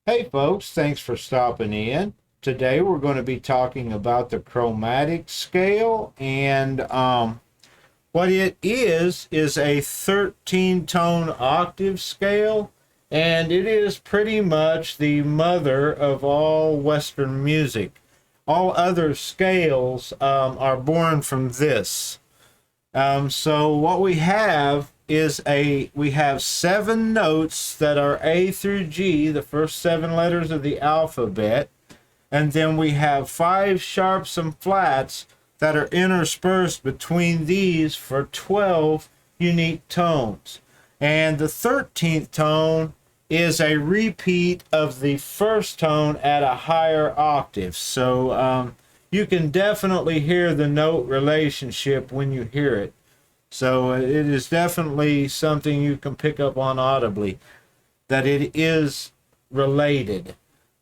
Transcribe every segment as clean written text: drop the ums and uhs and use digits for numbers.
Hey folks, thanks for stopping in. Today we're going to be talking about the chromatic scale, and what it is a 13 tone octave scale, and it is pretty much the mother of all Western music. All other scales are born from this. So what we have is we have 7 notes that are A through G, the first 7 letters of the alphabet, and then we have 5 sharps and flats that are interspersed between these for 12 unique tones. And the 13th tone is a repeat of the first tone at a higher octave. So you can definitely hear the note relationship when you hear it. So it is definitely something you can pick up on audibly, that it is related.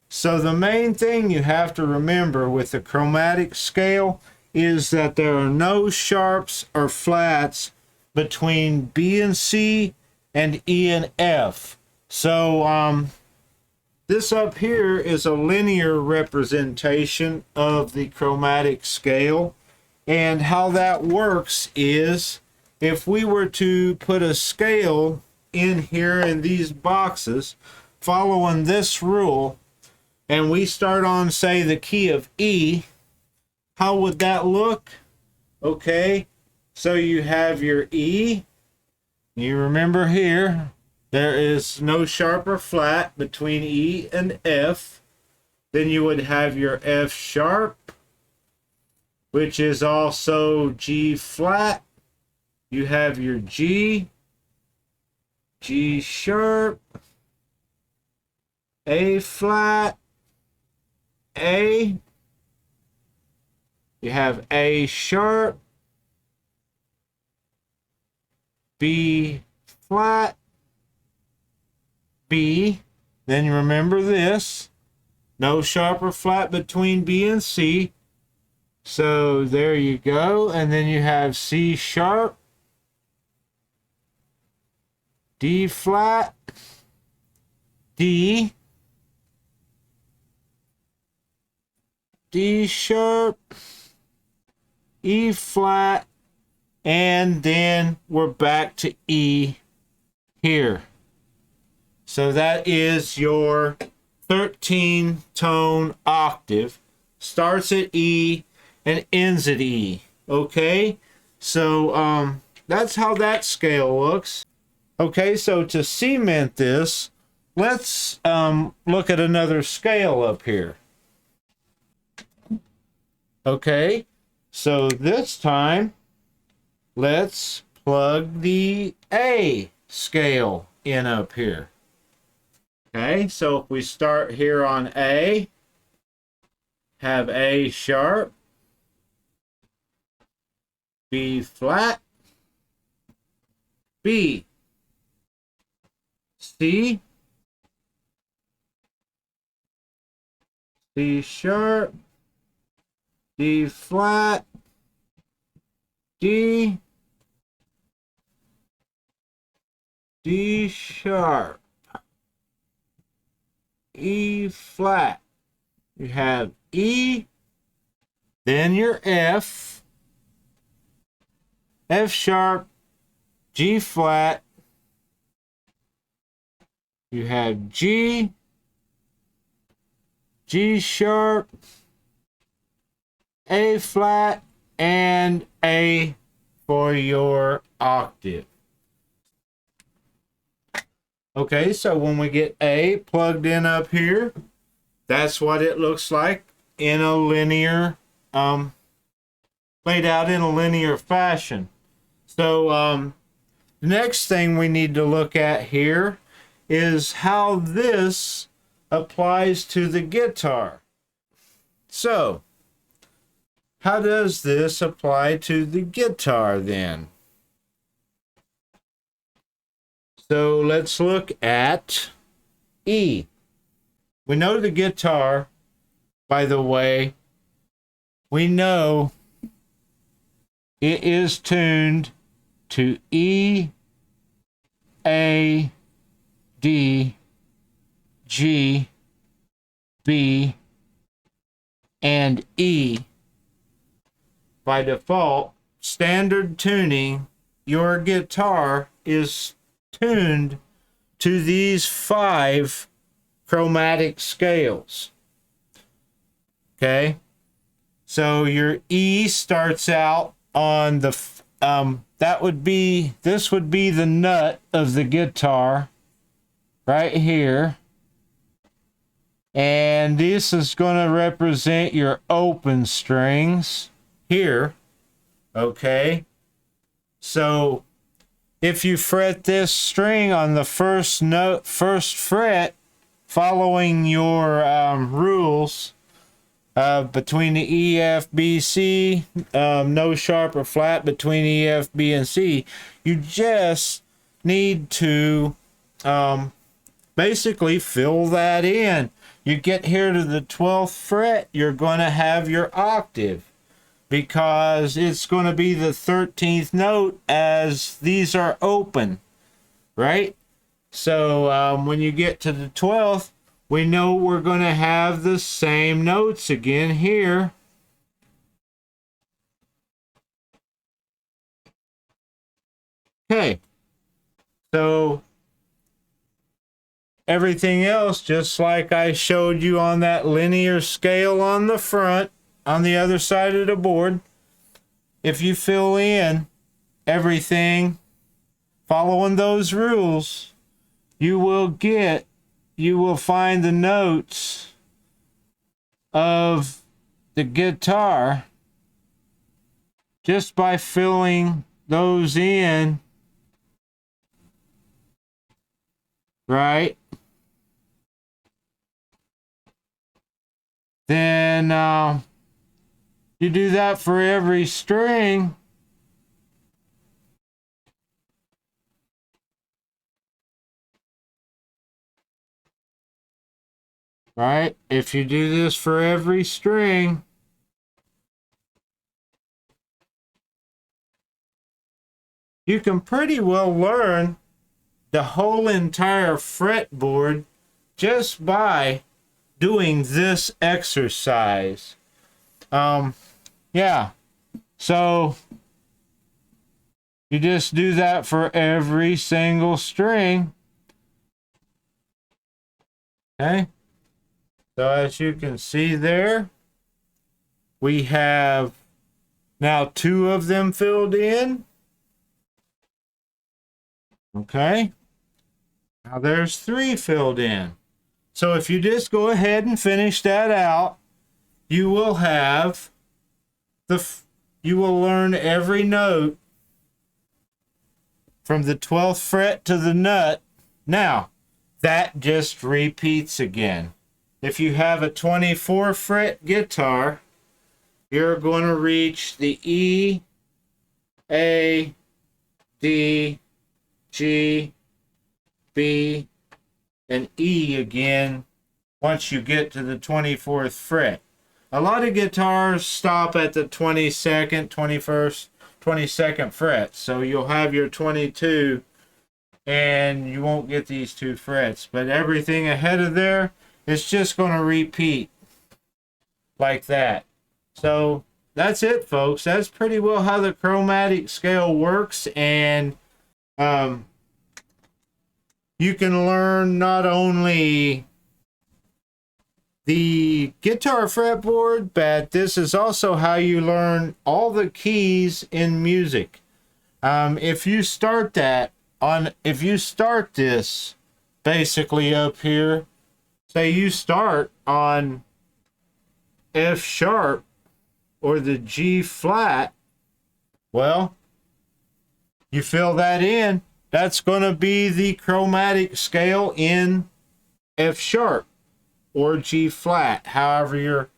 So the main thing you have to remember with the chromatic scale is that there are no sharps or flats between B and C and E and F. So this up here is a linear representation of the chromatic scale. And how that works is, if we were to put a scale in here in these boxes, following this rule, and we start on, say, the key of E, how would that look? Okay, so you have your E. You remember here, there is no sharp or flat between E and F. Then you would have your F sharp, which is also G flat. You have your G, G sharp, A flat, A. You have A sharp, B flat, B. Then you remember this. No sharp or flat between B and C. So there you go. And then you have C sharp, D flat, D, D sharp, E flat, and then we're back to E here. So that is your 13 tone octave. Starts at E and ends at E. Okay? So that's how that scale looks. Okay, so to cement this, let's look at another scale up here. Okay, so this time, let's plug the A scale in up here. Okay, so if we start here on A, have A sharp, B flat, B, C, C sharp, D flat, D, D sharp, E flat. You have E, then your F, F sharp, G flat. You have G, G sharp, A flat, and A for your octave. Okay, so when we get A plugged in up here, that's what it looks like in a linear, laid out in a linear fashion. So the next thing we need to look at here is how this applies to the guitar. So, how does this apply to the guitar then? So let's look at E. We know the guitar, by the way, we know it is tuned to E, A, D, G, B, and E. By default, standard tuning, your guitar is tuned to these 5 chromatic scales. Okay? So your E starts out on the this would be the nut of the guitar right here. And this is going to represent your open strings here. Okay? So if you fret this string on the first fret, following your rules between the E, F, B, C, no sharp or flat between E, F, B, and C, you just need to basically fill that in. You get here to the 12th fret, you're going to have your octave, because it's going to be the 13th note as these are open, right? So when you get to the 12th, we know we're going to have the same notes again here. Okay, so everything else, just like I showed you on that linear scale on the front, on the other side of the board, if you fill in everything following those rules, you will find the notes of the guitar just by filling those in, right? Then you do that for every string. Right? If you do this for every string, you can pretty well learn the whole entire fretboard just by doing this exercise. Yeah. So you just do that for every single string. Okay. So as you can see there, we have now 2 of them filled in. Okay. Now there's 3 filled in. So if you just go ahead and finish that out, you will have you will learn every note from the 12th fret to the nut. Now, that just repeats again. If you have a 24 fret guitar, you're going to reach the E, A, D, G, B, and E again once you get to the 24th fret. A lot of guitars stop at the 22nd, 21st, 22nd fret, so you'll have your 22 and you won't get these 2 frets, but everything ahead of there is just going to repeat like that. So that's it, folks. That's pretty well how the chromatic scale works, and you can learn not only the guitar fretboard, but this is also how you learn all the keys in music. If you start this basically up here, say you start on F sharp or the G flat, well, you fill that in. That's going to be the chromatic scale in F sharp or G flat, however you're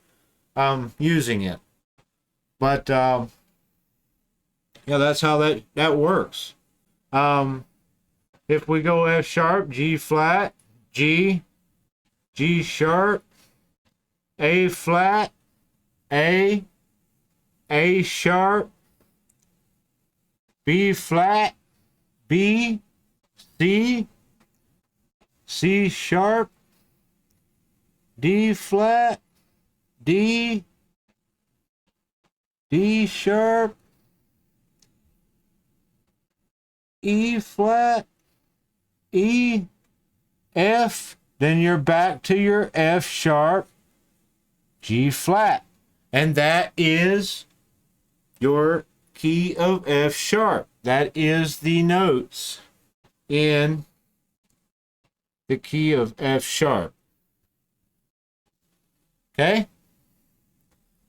using it. But yeah, that's how that works. If we go F sharp, G flat, G, G sharp, A flat, A sharp, B flat, B, C, C sharp, D flat, D, D sharp, E flat, E, F, then you're back to your F sharp, G flat. And that is your key of F sharp. That is the notes in the key of F sharp. Okay?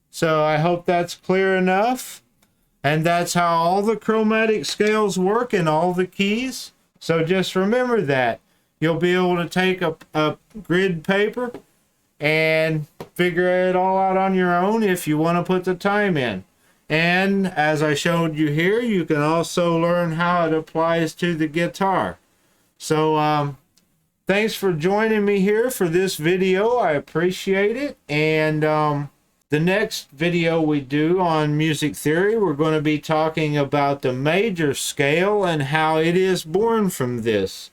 So I hope that's clear enough. And that's how all the chromatic scales work in all the keys. So just remember that. You'll be able to take a grid paper and figure it all out on your own if you want to put the time in. And as I showed you here, you can also learn how it applies to the guitar. So thanks for joining me here for this video. I appreciate it. And the next video we do on music theory, we're going to be talking about the major scale and how it is born from this.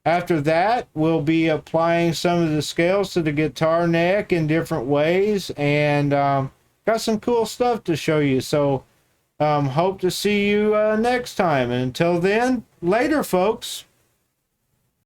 After that, we'll be applying some of the scales to the guitar neck in different ways, and got some cool stuff to show you. So hope to see you next time. And until then, later, folks.